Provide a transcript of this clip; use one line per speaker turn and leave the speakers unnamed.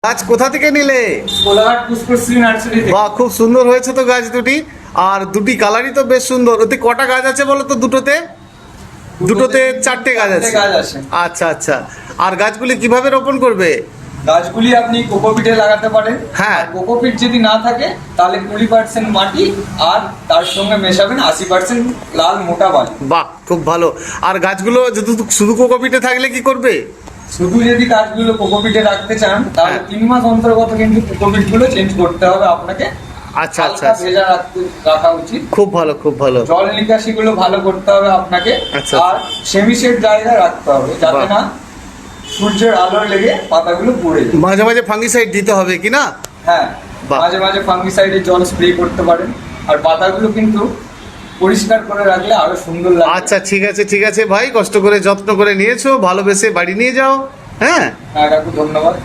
গাছ কোথা থেকে নিলে?
কোলাঘাট পুষ্পশ্রী নার্সারি থেকে।
বাহ, খুব সুন্দর হয়েছে তো গাছ দুটি। আর দুটি কালারই তো বেশ সুন্দর। ওতে কটা গাছ আছে বলো তো? দুটোতে চারটে গাছ আছে। আচ্ছা আচ্ছা। আর গাছগুলি কিভাবে রোপণ করবে?
গাছগুলি আপনি কোকোপিটে লাগাতে পারেন।
হ্যাঁ।
কোকোপিট যদি না থাকে তাহলে 20% মাটি আর তার সঙ্গে মেশাবেন 80% লাল মোটা বালি।
বাহ, খুব ভালো। আর গাছগুলো যদি শুধু কোকোপিটে থাকলে কি করবে?
শুধু যদি গাছগুলো কোকোপিটে রাখতে চান তাহলে
হ্যাঁ।
3 মাস অন্তর্গত কিন্তু কোকোপিট গুলো চেঞ্জ করতে হবে আপনাকে।
আচ্ছা আচ্ছা
হালকা
আচ্ছা।
ভেজা রাখা উচিত।
খুব ভালো খুব ভালো।
জল নিকাশি গুলো ভালো করতে হবে আপনাকে।
আচ্ছা।
আর সেমি শেড জায়গায় রাখতে হবে যাতে
বাহ।
না সূর্যের আলো লেগে পাতাগুলো পড়ে যায়।
মাঝে মাঝে ফাঙ্গিসাইড দিতে হবে কি না?
হ্যাঁ,
বাহ।
মাঝে মাঝে ফাঙ্গিসাইডে জল স্প্রে করতে পারেন। আর পাতাগুলো কিন্তু পরিষ্কার করে রাখলে আরো সুন্দর লাগে।
আচ্ছা, ঠিক আছে ঠিক আছে ভাই, কষ্ট করে যত্ন করে নিয়েছো, ভালোবেসে বাড়ি নিয়ে যাও। হ্যাঁ।
হ্যাঁ কাকু, ধন্যবাদ।